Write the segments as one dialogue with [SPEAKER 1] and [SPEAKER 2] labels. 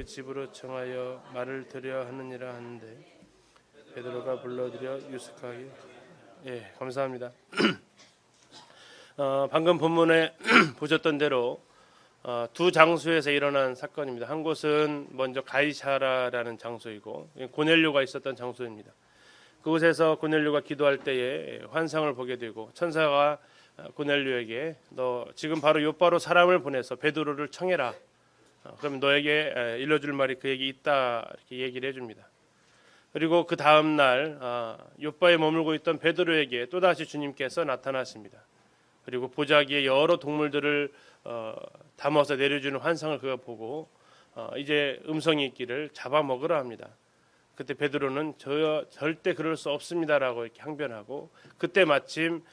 [SPEAKER 1] 집으로 청하여 말을 드려 하느니라 하는데 베드로가 불러들여 유숙하게. 예, 감사합니다. 방금 본문에 보셨던 대로 두 장소에서 일어난 사건입니다. 한 곳은 먼저 가이사라라는 장소이고 고넬료가 있었던 장소입니다. 그곳에서 고넬료가 기도할 때에 환상을 보게 되고 천사가 고넬료에게 너 지금 바로 요바로 사람을 보내서 베드로를 청해라. 그러면 너에게 일러줄 말이 그에게 있다 이렇게 얘기를 해줍니다. 그리고 그 다음 날 요바에 머물고 있던 베드로에게 또다시 주님께서 나타나십니다. 그리고 보자기에 여러 동물들을 담아서 내려주는 환상을 그가 보고 이제 음성이 있기를 잡아먹으라 합니다. 그때 베드로는 저 절대 그럴 수 없습니다라고 이렇게 항변하고 그때 마침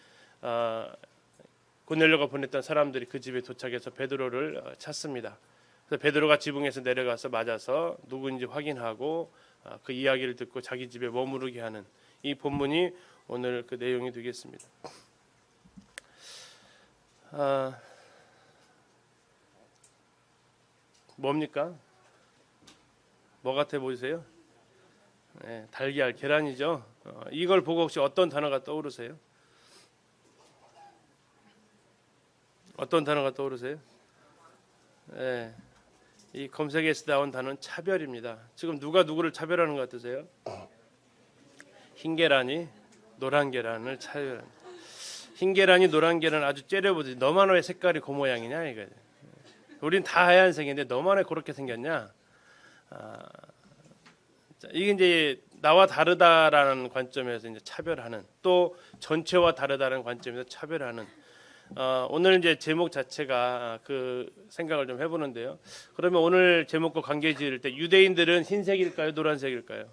[SPEAKER 1] 고넬료가 보냈던 사람들이 그 집에 도착해서 베드로를 찾습니다. 그래서 베드로가 지붕에서 내려가서 맞아서 누구인지 확인하고 그 이야기를 듣고 자기 집에 머무르게 하는 이 본문이 오늘 그 내용이 되겠습니다. 뭡니까? 뭐 같아 보이세요? 네, 달걀, 계란이죠. 이걸 보고 혹시 어떤 단어가 떠오르세요? 어떤 단어가 떠오르세요? 네, 이 검색에서 나온 단어는 차별입니다. 지금 누가 누구를 차별하는 것 같으세요? 흰 계란이 노란 계란을 차별합니다. 흰 계란이 노란 계란 아주 째려보듯이 너만 왜 색깔이 그 모양이냐 이거. 우린 다 하얀색인데 너만 왜 그렇게 생겼냐? 이게 이제 나와 다르다라는 관점에서 이제 차별하는 또 전체와 다르다는 관점에서 차별하는 오늘 이제 제목 자체가 그 생각을 좀 해보는데요. 그러면 오늘 제목과 관계 지을 때 유대인들은 흰색일까요, 노란색일까요?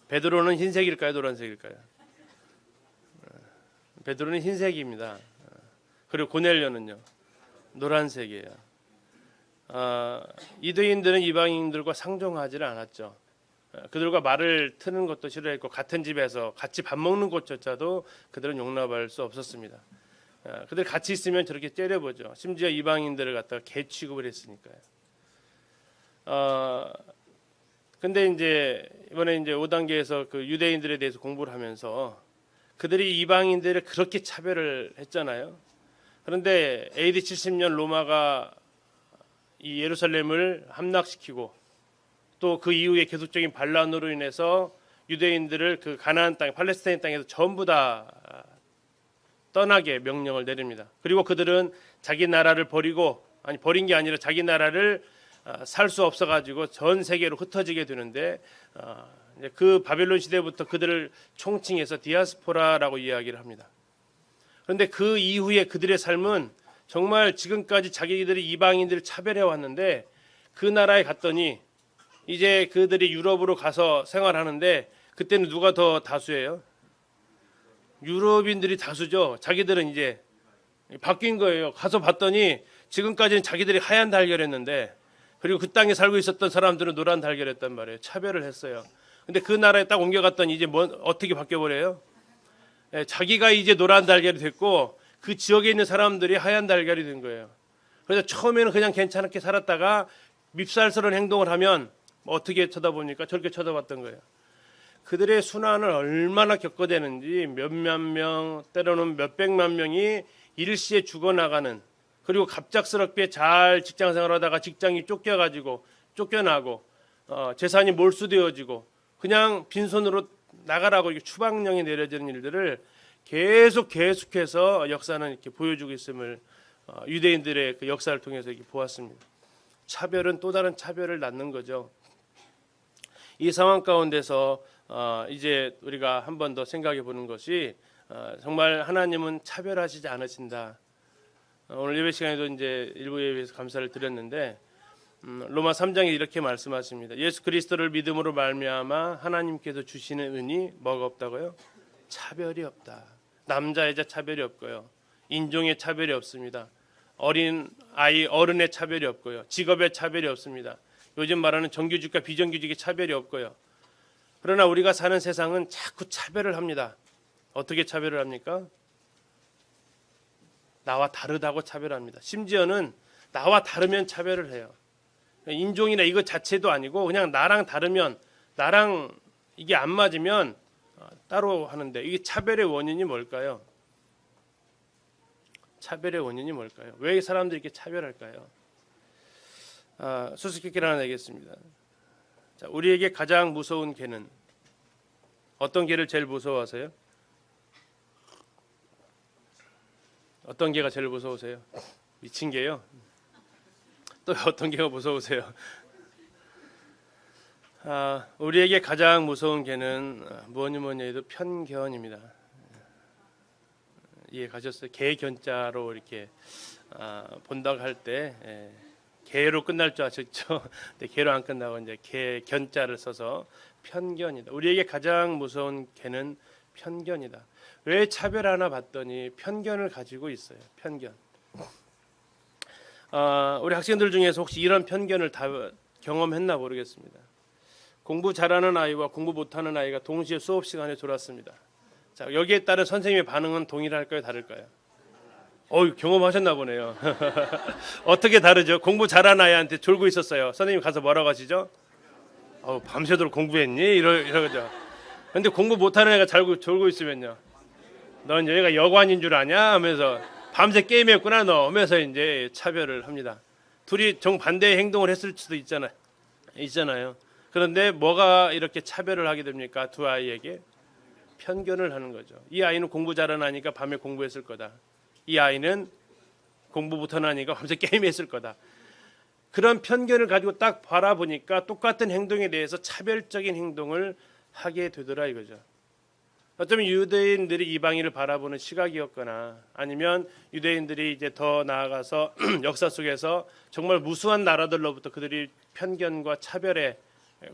[SPEAKER 1] 베드로는 흰색일까요, 노란색일까요? 베드로는 흰색입니다. 그리고 고넬료는요, 노란색이에요. 유대인들은 이방인들과 상종하지를 않았죠. 그들과 말을 트는 것도 싫어했고 같은 집에서 같이 밥 먹는 것조차도 그들은 용납할 수 없었습니다. 그들 같이 있으면 저렇게 째려보죠. 심지어 이방인들을 갖다가 개 취급을 했으니까요. 근데 이제 이번에 이제 5단계에서 그 유대인들에 대해서 공부를 하면서 그들이 이방인들을 그렇게 차별을 했잖아요. 그런데 AD 70년 로마가 이 예루살렘을 함락시키고 또 그 이후에 계속적인 반란으로 인해서 유대인들을 그 가나안 땅, 팔레스타인 땅에서 전부 다 떠나게 명령을 내립니다. 그리고 그들은 자기 나라를 버리고 버린 게 아니라 자기 나라를 살 수 없어 가지고 전 세계로 흩어지게 되는데 그 바벨론 시대부터 그들을 총칭해서 디아스포라라고 이야기를 합니다. 그런데 그 이후에 그들의 삶은 정말 지금까지 자기들이 이방인들을 차별해 왔는데 그 나라에 갔더니 이제 그들이 유럽으로 가서 생활하는데 그때는 누가 더 다수예요? 유럽인들이 다수죠. 자기들은 이제 바뀐 거예요. 가서 봤더니 지금까지는 자기들이 하얀 달걀했는데 그리고 그 땅에 살고 있었던 사람들은 노란 달걀했단 말이에요. 차별을 했어요. 근데 그 나라에 딱 옮겨갔더니 이제 어떻게 바뀌어버려요? 자기가 이제 노란 달걀이 됐고 그 지역에 있는 사람들이 하얀 달걀이 된 거예요. 그래서 처음에는 그냥 괜찮게 살았다가 밉살스러운 행동을 하면 어떻게 쳐다보니까 저렇게 쳐다봤던 거예요. 그들의 순환을 얼마나 겪어대는지 몇몇 명 때로는 몇백만 명이 일시에 죽어나가는 그리고 갑작스럽게 잘 직장생활하다가 직장이 쫓겨나고 재산이 몰수되어지고 그냥 빈손으로 나가라고 이렇게 추방령이 내려지는 일들을 계속해서 역사는 이렇게 보여주고 있음을 유대인들의 그 역사를 통해서 이렇게 보았습니다. 차별은 또 다른 차별을 낳는 거죠. 이 상황 가운데서 이제 우리가 한 번 더 생각해 보는 것이 정말 하나님은 차별하시지 않으신다. 오늘 예배 시간에도 이제 일부 예배에서 감사를 드렸는데 로마 3장에 이렇게 말씀하십니다. 예수 그리스도를 믿음으로 말미암아 하나님께서 주시는 은이 뭐가 없다고요? 차별이 없다. 남자 여자 차별이 없고요. 인종의 차별이 없습니다. 어린 아이 어른의 차별이 없고요. 직업의 차별이 없습니다. 요즘 말하는 정규직과 비정규직의 차별이 없고요. 그러나 우리가 사는 세상은 자꾸 차별을 합니다. 어떻게 차별을 합니까? 나와 다르다고 차별합니다. 심지어는 나와 다르면 차별을 해요. 인종이나 이것 자체도 아니고 그냥 나랑 다르면, 나랑 이게 안 맞으면 따로 하는데, 이게 차별의 원인이 뭘까요? 차별의 원인이 뭘까요? 왜 사람들이 이렇게 차별할까요? 수수께끼를 하나 내겠습니다. 자, 우리에게 가장 무서운 개는, 어떤 개를 제일 무서워하세요? 어떤 개가 제일 무서우세요? 미친 개요? 또 어떤 개가 무서우세요? 우리에게 가장 무서운 개는 뭐니 해도 편견입니다. 이해 가셨어요? 개 견자로 이렇게 본다고 할 때 개로 끝날 줄 아셨죠? 근데 개로 안 끝나고 이제 개 견자를 써서 편견이다. 우리에게 가장 무서운 개는 편견이다. 왜 차별하나 봤더니 편견을 가지고 있어요. 편견. 우리 학생들 중에서 혹시 이런 편견을 다 경험했나 모르겠습니다. 공부 잘하는 아이와 공부 못하는 아이가 동시에 수업 시간에 졸았습니다. 자, 여기에 따른 선생님의 반응은 동일할까요, 다를까요? 경험하셨나 보네요. 어떻게 다르죠? 공부 잘하는 아이한테 졸고 있었어요. 선생님 가서 뭐라고 하시죠? 밤새도록 공부했니? 이러죠. 근데 공부 못하는 애가 졸고 있으면요, 넌 여기가 여관인 줄 아냐? 하면서 밤새 게임했구나 너 하면서 이제 차별을 합니다. 둘이 정반대의 행동을 했을 수도 있잖아요. 그런데 뭐가 이렇게 차별을 하게 됩니까? 두 아이에게 편견을 하는 거죠. 이 아이는 공부 잘하는 아이니까 밤에 공부했을 거다. 이 아이는 공부 못하는 아이니까 밤새 게임했을 거다. 그런 편견을 가지고 딱 바라보니까 똑같은 행동에 대해서 차별적인 행동을 하게 되더라 이거죠. 어쩌면 유대인들이 이방인을 바라보는 시각이었거나, 아니면 유대인들이 이제 더 나아가서 역사 속에서 정말 무수한 나라들로부터 그들이 편견과 차별의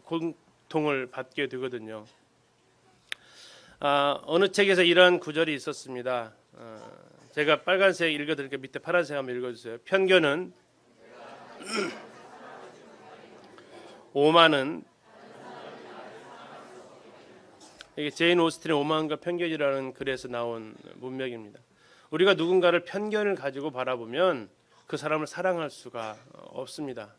[SPEAKER 1] 고통을 받게 되거든요. 어느 책에서 이런 구절이 있었습니다. 제가 빨간색 읽어드릴게요. 밑에 파란색 한번 읽어주세요. 편견은 오만은, 이게 제인 오스틴의 오만과 편견이라는 글에서 나온 문맥입니다. 우리가 누군가를 편견을 가지고 바라보면 그 사람을 사랑할 수가 없습니다.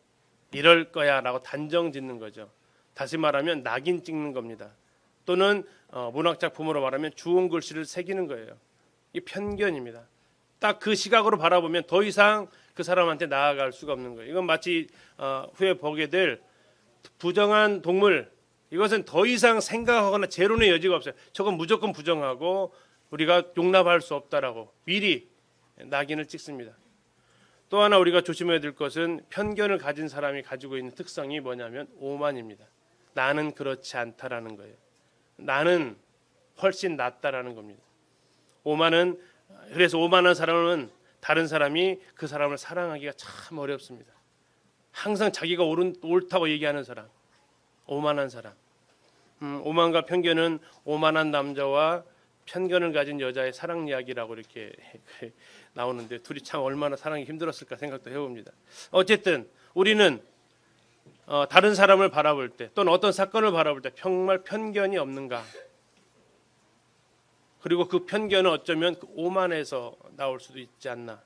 [SPEAKER 1] 이럴 거야라고 단정 짓는 거죠. 다시 말하면 낙인 찍는 겁니다. 또는 문학 작품으로 말하면 주홍 글씨를 새기는 거예요. 이게 편견입니다. 딱 그 시각으로 바라보면 더 이상 그 사람한테 나아갈 수가 없는 거예요. 이건 마치 후에 보게 될 부정한 동물, 이것은 더 이상 생각하거나 재론의 여지가 없어요. 저건 무조건 부정하고 우리가 용납할 수 없다라고 미리 낙인을 찍습니다. 또 하나 우리가 조심해야 될 것은, 편견을 가진 사람이 가지고 있는 특성이 뭐냐면 오만입니다. 나는 그렇지 않다라는 거예요. 나는 훨씬 낫다라는 겁니다. 오만은, 그래서 오만한 사람은 다른 사람이 그 사람을 사랑하기가 참 어렵습니다. 항상 자기가 옳다고 얘기하는 사람, 오만한 사람. 오만과 편견은 오만한 남자와 편견을 가진 여자의 사랑 이야기라고 이렇게 나오는데, 둘이 참 얼마나 사랑이 힘들었을까 생각도 해봅니다. 어쨌든 우리는 다른 사람을 바라볼 때, 또는 어떤 사건을 바라볼 때 정말 편견이 없는가, 그리고 그 편견은 어쩌면 그 오만에서 나올 수도 있지 않나,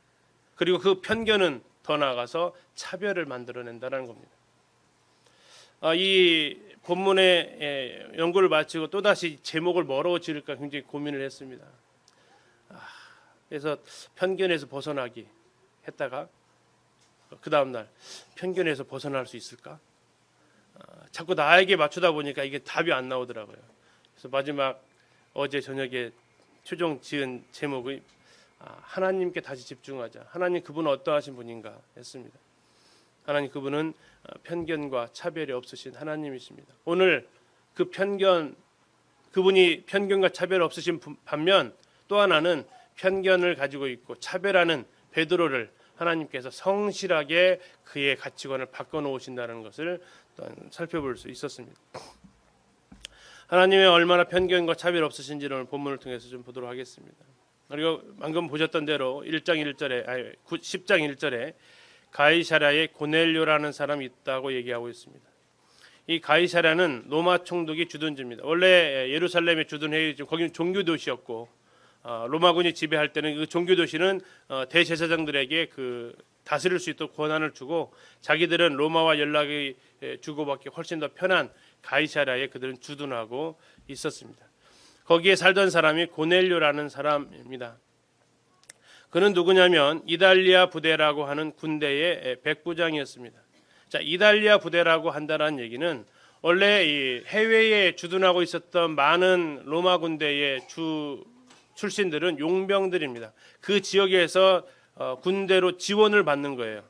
[SPEAKER 1] 그리고 그 편견은 더 나아가서 차별을 만들어낸다는 겁니다. 이 본문의 연구를 마치고 또다시 제목을 뭐라고 지을까 굉장히 고민을 했습니다. 그래서 편견에서 벗어나기 했다가 그 다음날 편견에서 벗어날 수 있을까? 자꾸 나에게 맞추다 보니까 이게 답이 안 나오더라고요. 그래서 마지막 어제 저녁에 최종 지은 제목이 하나님께 다시 집중하자. 하나님 그분은 어떠하신 분인가 했습니다. 하나님 그분은 편견과 차별이 없으신 하나님이십니다. 오늘 그 그분이 편견과 차별 없으신 반면, 또 하나는 편견을 가지고 있고 차별하는 베드로를 하나님께서 성실하게 그의 가치관을 바꿔놓으신다는 것을 살펴볼 수 있었습니다. 하나님의 얼마나 편견과 차별 없으신지를 오늘 본문을 통해서 좀 보도록 하겠습니다. 그리고 방금 보셨던 대로 10장 1절에 가이사랴에 고넬료라는 사람이 있다고 얘기하고 있습니다. 이 가이사랴는 로마 총독이 주둔지입니다. 원래 예루살렘의 주둔회의, 거기는 종교 도시였고, 로마군이 지배할 때는 그 종교 도시는 대제사장들에게 그 다스릴 수 있도록 권한을 주고 자기들은 로마와 연락이 주고받기 훨씬 더 편한 가이사랴에 그들은 주둔하고 있었습니다. 거기에 살던 사람이 고넬료라는 사람입니다. 그는 누구냐면 이달리아 부대라고 하는 군대의 백부장이었습니다. 자, 이달리아 부대라고 한다는 얘기는 원래 이 해외에 주둔하고 있었던 많은 로마 군대의 주 출신들은 용병들입니다. 그 지역에서 군대로 지원을 받는 거예요.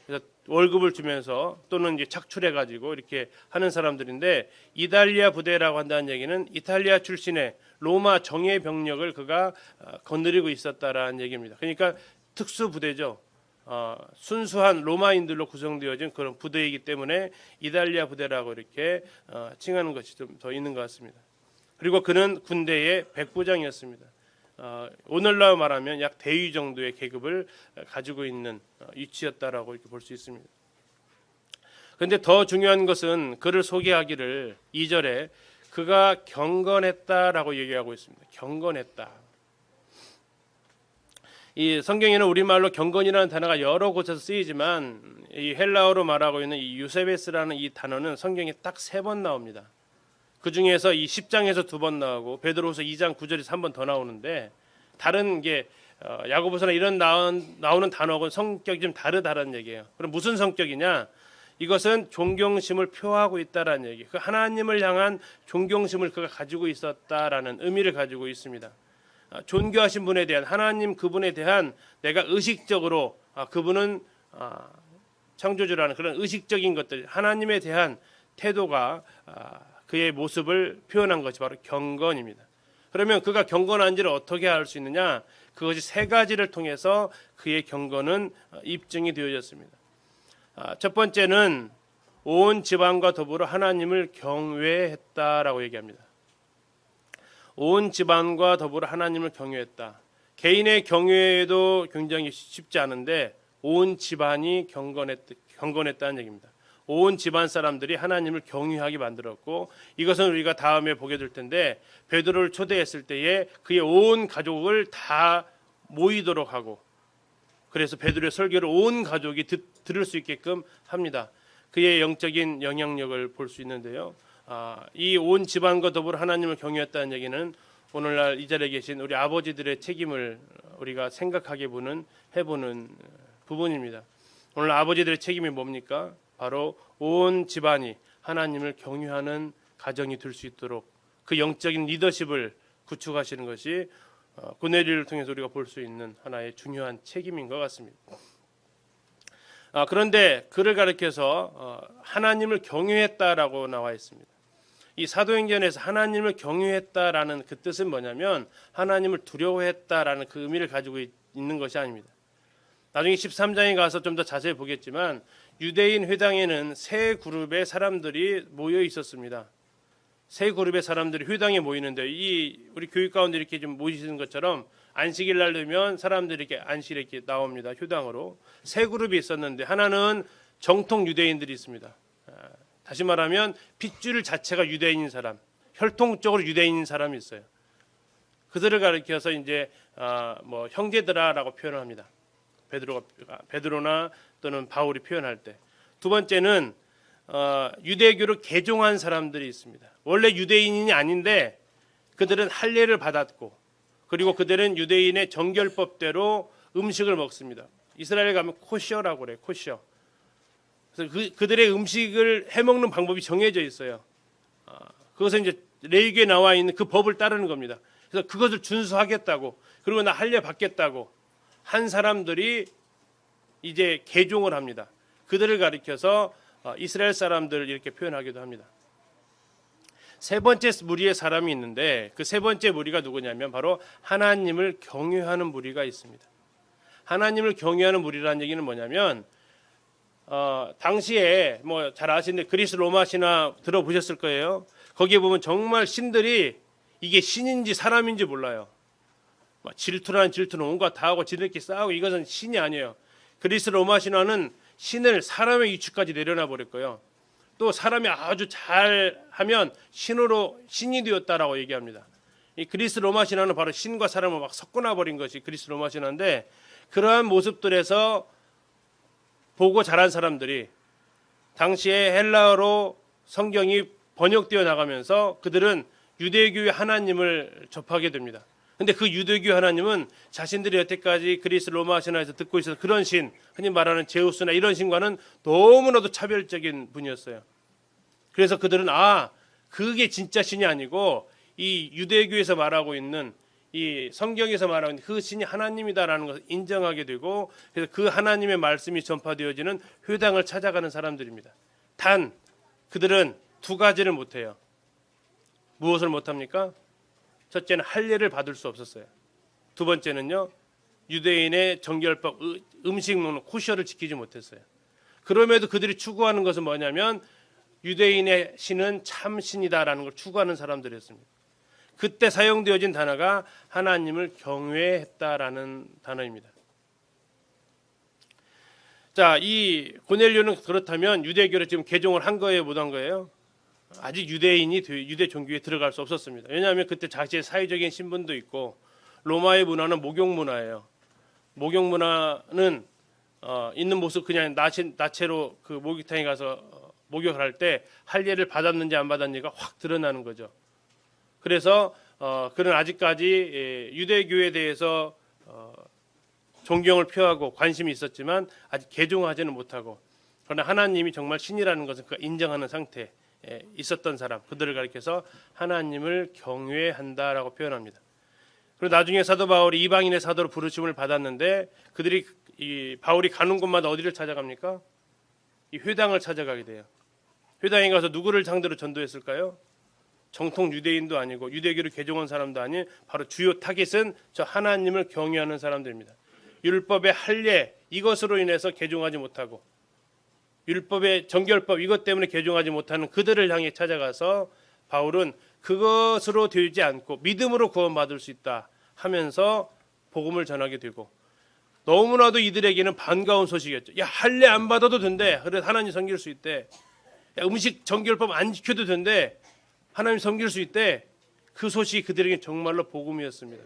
[SPEAKER 1] 그래서 월급을 주면서 또는 이제 착출해 가지고 이렇게 하는 사람들인데 이달리아 부대라고 한다는 얘기는 이탈리아 출신의 로마 정예 병력을 그가 거느리고 있었다라는 얘기입니다. 그러니까 특수 부대죠. 순수한 로마인들로 구성되어진 그런 부대이기 때문에 이달리아 부대라고 이렇게 칭하는 것이 좀 더 있는 것 같습니다. 그리고 그는 군대의 백부장이었습니다. 오늘날 말하면 약 대위 정도의 계급을 가지고 있는 위치였다라고 이렇게 볼 수 있습니다. 그런데 더 중요한 것은 그를 소개하기를 2절에 그가 경건했다라고 얘기하고 있습니다. 경건했다. 이 성경에는 우리말로 경건이라는 단어가 여러 곳에서 쓰이지만 이 헬라어로 말하고 있는 이 유세베스라는 이 단어는 성경에 딱 3번 나옵니다. 그 중에서 이 10장에서 2번 나오고 베드로후서 2장 9절에서 1번 더 나오는데 다른 게 야고보서나 이런 나오는 단어하고는 성격이 좀 다르다는 얘기예요. 그럼 무슨 성격이냐? 이것은 존경심을 표하고 있다라는 얘기. 그 하나님을 향한 존경심을 그가 가지고 있었다라는 의미를 가지고 있습니다. 존귀하신 분에 대한 하나님 그분에 대한 내가 의식적으로 그분은 창조주라는 그런 의식적인 것들 하나님에 대한 태도가 그의 모습을 표현한 것이 바로 경건입니다. 그러면 그가 경건한지를 어떻게 알 수 있느냐? 그것이 3가지를 통해서 그의 경건은 입증이 되어졌습니다. 첫 번째는 온 집안과 더불어 하나님을 경외했다라고 얘기합니다. 온 집안과 더불어 하나님을 경외했다. 개인의 경외도 굉장히 쉽지 않은데 온 집안이 경건했다는 얘기입니다. 온 집안 사람들이 하나님을 경외하게 만들었고 이것은 우리가 다음에 보게 될 텐데 베드로를 초대했을 때에 그의 온 가족을 다 모이도록 하고 그래서 베드로의 설교를 온 가족이 들을 수 있게끔 합니다. 그의 영적인 영향력을 볼 수 있는데요. 이 온 집안과 더불어 하나님을 경외했다는 얘기는 오늘날 이 자리에 계신 우리 아버지들의 책임을 우리가 생각하게 해보는 부분입니다. 오늘 아버지들의 책임이 뭡니까? 바로 온 집안이 하나님을 경외하는 가정이 될 수 있도록 그 영적인 리더십을 구축하시는 것이 고넬료를 통해서 우리가 볼 수 있는 하나의 중요한 책임인 것 같습니다. 그런데 그를 가리켜서 하나님을 경외했다라고 나와 있습니다. 이 사도행전에서 하나님을 경외했다라는 그 뜻은 뭐냐면 하나님을 두려워했다라는 그 의미를 가지고 있는 것이 아닙니다. 나중에 13장에 가서 좀 더 자세히 보겠지만 유대인 회당에는 3그룹의 사람들이 모여 있었습니다. 3그룹의 사람들이 회당에 모이는데 이 우리 교육 가운데 이렇게 좀 모이시는 것처럼 안식일 날 되면 사람들이 이렇게 안식일에 이렇게 나옵니다. 휴당으로 3그룹이 있었는데 하나는 정통 유대인들이 있습니다. 다시 말하면 핏줄 자체가 유대인인 사람, 혈통적으로 유대인인 사람이 있어요. 그들을 가리켜서 이제 뭐 형제들아라고 표현을 합니다. 베드로나 또는 바울이 표현할 때. 두 번째는 유대교를 개종한 사람들이 있습니다. 원래 유대인이 아닌데 그들은 할례를 받았고 그리고 그들은 유대인의 정결법대로 음식을 먹습니다. 이스라엘에 가면 코셔라고 그래요. 코셔. 그래서 그들의 음식을 해먹는 방법이 정해져 있어요. 그것은 이제 레위기에 나와 있는 그 법을 따르는 겁니다. 그래서 그것을 준수하겠다고 그리고 나 할례 받겠다고 한 사람들이 이제 개종을 합니다. 그들을 가리켜서 이스라엘 사람들을 이렇게 표현하기도 합니다. 3번째 무리의 사람이 있는데 그 3번째 무리가 누구냐면 바로 하나님을 경외하는 무리가 있습니다. 하나님을 경외하는 무리라는 얘기는 뭐냐면 당시에 뭐 잘 아시는데 그리스 로마 신화 들어보셨을 거예요. 거기에 보면 정말 신들이 이게 신인지 사람인지 몰라요. 질투라는 질투는 온갖 다 하고 지들끼리 싸우고 이것은 신이 아니에요. 그리스 로마 신화는 신을 사람의 위치까지 내려놔 버렸고요. 또 사람이 아주 잘하면 신이 되었다라고 얘기합니다. 이 그리스 로마 신화는 바로 신과 사람을 막 섞어놔 버린 것이 그리스 로마 신화인데 그러한 모습들에서 보고 자란 사람들이 당시에 헬라어로 성경이 번역되어 나가면서 그들은 유대교의 하나님을 접하게 됩니다. 근데 그 유대교 하나님은 자신들이 여태까지 그리스 로마 신화에서 듣고 있어서 그런 신, 흔히 말하는 제우스나 이런 신과는 너무나도 차별적인 분이었어요. 그래서 그들은 그게 진짜 신이 아니고 이 유대교에서 말하고 있는 이 성경에서 말하고 있는 그 신이 하나님이다라는 것을 인정하게 되고, 그래서 그 하나님의 말씀이 전파되어지는 회당을 찾아가는 사람들입니다. 단 그들은 두 가지를 못해요. 무엇을 못합니까? 첫째는 할례를 받을 수 없었어요. 두 번째는요, 유대인의 정결법, 음식 먹는 코셔를 지키지 못했어요. 그럼에도 그들이 추구하는 것은 뭐냐면 유대인의 신은 참 신이다라는 걸 추구하는 사람들이었습니다. 그때 사용되어진 단어가 하나님을 경외했다라는 단어입니다. 자, 이 고넬료는 그렇다면 유대교를 지금 개종을 한 거예요, 못 한 거예요? 아직 유대인이 유대 종교에 들어갈 수 없었습니다. 왜냐하면 그때 자신의 사회적인 신분도 있고 로마의 문화는 목욕 문화예요. 목욕 문화는 있는 모습 그냥 나체로 그 목욕탕에 가서 목욕을 할 때 할례를 받았는지 안 받았는지가 확 드러나는 거죠. 그래서 그는 아직까지 유대교에 대해서 존경을 표하고 관심이 있었지만 아직 개종하지는 못하고, 그러나 하나님이 정말 신이라는 것을 인정하는 상태에 있었던 사람, 그들을 가리켜서 하나님을 경외한다라고 표현합니다. 그리고 나중에 사도 바울이 이방인의 사도로 부르심을 받았는데 그들이 이 바울이 가는 곳마다 어디를 찾아갑니까? 이 회당을 찾아가게 돼요. 회당에 가서 누구를 상대로 전도했을까요? 정통 유대인도 아니고 유대교를 개종한 사람도 아닌 바로 주요 타깃은 저 하나님을 경외하는 사람들입니다. 율법의 할례 이것으로 인해서 개종하지 못하고 율법의 정결법 이것 때문에 개종하지 못하는 그들을 향해 찾아가서 바울은 그것으로 되지 않고 믿음으로 구원받을 수 있다 하면서 복음을 전하게 되고, 너무나도 이들에게는 반가운 소식이었죠. 야, 할례 안 받아도 된대. 그래 하나님 섬길 수 있대. 야, 음식 정결법 안 지켜도 된대. 하나님 섬길 수 있대. 그 소식이 그들에게 정말로 복음이었습니다.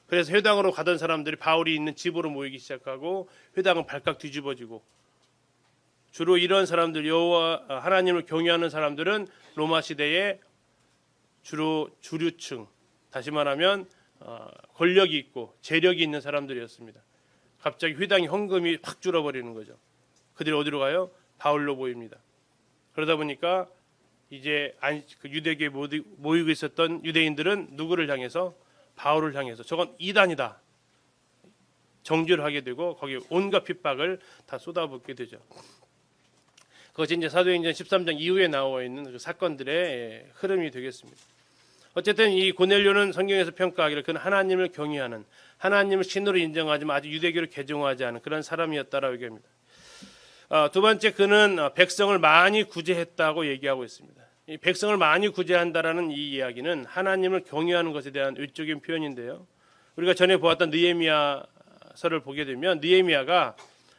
[SPEAKER 1] 그래서 회당으로 가던 사람들이 바울이 있는 집으로 모이기 시작하고 회당은 발칵 뒤집어지고, 주로 이런 사람들, 여호와 하나님을 경외하는 사람들은 로마 시대에 주로 주류층, 다시 말하면 권력이 있고 재력이 있는 사람들이었습니다. 갑자기 회당의 헌금이 확 줄어버리는 거죠. 그들이 어디로 가요? 바울로 모입니다. 그러다 보니까 이제 유대교에 모이고 있었던 유대인들은 누구를 향해서? 바울을 향해서 저건 이단이다 정죄를 하게 되고 거기에 온갖 핍박을 다 쏟아붓게 되죠. 그것이 이제 사도행전 13장 이후에 나와 있는 그 사건들의 흐름이 되겠습니다. 어쨌든 이 고넬료는 성경에서 평가하기를 그는 하나님을 경외하는, 하나님을 신으로 인정하지만 아직 유대교를 개종하지 않은 그런 사람이었다라고 얘기합니다. 두 번째, 그는 백성을 많이 구제했다고 얘기하고 있습니다. 이 백성을 많이 구제한다라는 이 이야기는 하나님을 경외하는 것에 대한 외적인 표현인데요. 우리가 전에 보았던 느헤미야서를 보게 되면 느헤미야가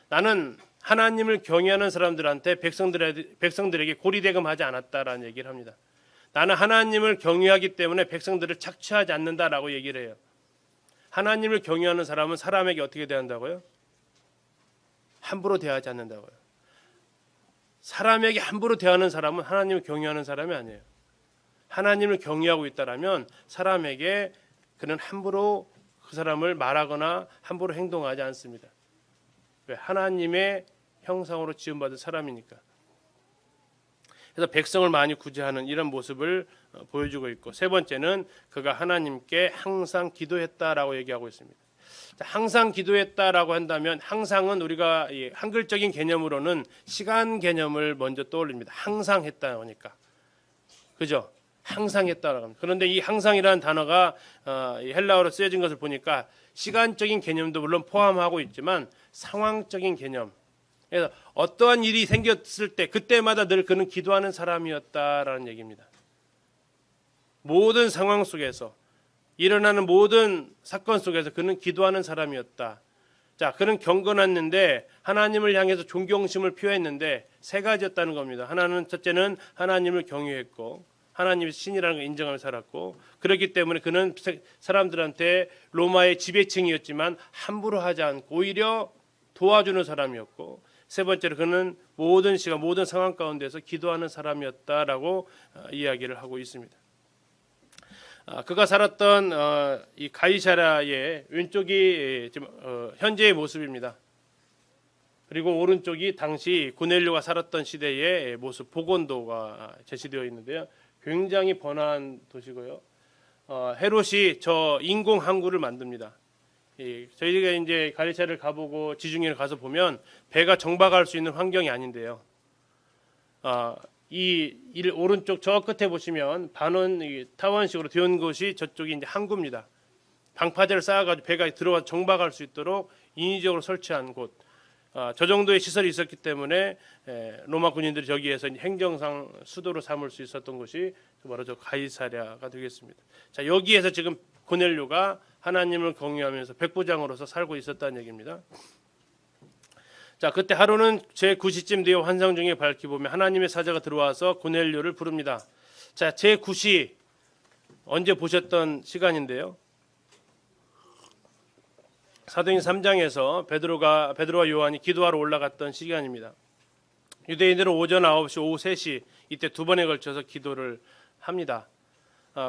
[SPEAKER 1] 나는 하나님을 경외하는 사람들한테 백성들에게 고리대금하지 않았다라는 얘기를 합니다. 나는 하나님을 경외하기 때문에 백성들을 착취하지 않는다라고 얘기를 해요. 하나님을 경외하는 사람은 사람에게 어떻게 대한다고요? 함부로 대하지 않는다고요. 사람에게 함부로 대하는 사람은 하나님을 경외하는 사람이 아니에요. 하나님을 경외하고 있다라면 사람에게 그는 함부로 그 사람을 말하거나 함부로 행동하지 않습니다. 왜? 하나님의 형상으로 지음받은 사람이니까. 그래서 백성을 많이 구제하는 이런 모습을 보여주고 있고, 세 번째는 그가 하나님께 항상 기도했다라고 얘기하고 있습니다. 항상 기도했다라고 한다면 항상은 우리가 한글적인 개념으로는 시간 개념을 먼저 떠올립니다. 항상 했다 하니까. 그죠? 항상 했다라고 합니다. 그런데 이 항상이라는 단어가 헬라어로 쓰여진 것을 보니까 시간적인 개념도 물론 포함하고 있지만 상황적인 개념. 그래서 어떠한 일이 생겼을 때 그때마다 늘 그는 기도하는 사람이었다라는 얘기입니다. 모든 상황 속에서 일어나는 모든 사건 속에서 그는 기도하는 사람이었다. 자, 그는 경건했는데 하나님을 향해서 존경심을 표했는데 세 가지였다는 겁니다. 하나는 첫째는 하나님을 경외했고 하나님이 신이라는 걸 인정하며 살았고, 그렇기 때문에 그는 사람들한테 로마의 지배층이었지만 함부로 하지 않고 오히려 도와주는 사람이었고, 세 번째로 그는 모든 시간 모든 상황 가운데서 기도하는 사람이었다라고 이야기를 하고 있습니다. 그가 살았던 이 가이사랴의 왼쪽이 지금 현재의 모습입니다. 그리고 오른쪽이 당시 고넬료가 살았던 시대의 모습 복원도가 제시되어 있는데요. 굉장히 번화한 도시고요. 헤롯이 저 인공 항구를 만듭니다. 저희가 이제 가이사랴를 가보고 지중해를 가서 보면 배가 정박할 수 있는 환경이 아닌데요. 이 오른쪽 저 끝에 보시면 반원 타원식으로 되어 곳이 저쪽이 이제 항구입니다. 방파제를 쌓아가지고 배가 들어와 정박할 수 있도록 인위적으로 설치한 곳. 저 정도의 시설이 있었기 때문에 로마 군인들이 저기에서 행정상 수도로 삼을 수 있었던 곳이 바로 저 가이사랴가 되겠습니다. 자, 여기에서 지금 고넬료가 하나님을 경외하면서 백부장으로서 살고 있었다는 얘기입니다. 자, 그때 하루는 제9시쯤 되어 환상 중에 밝히 보면 하나님의 사자가 들어와서 고넬료를 부릅니다. 자, 제9시 언제 보셨던 시간인데요. 사도행 3장에서 베드로와 요한이 기도하러 올라갔던 시간입니다. 유대인들은 오전 9시, 오후 3시 이때 두 번에 걸쳐서 기도를 합니다.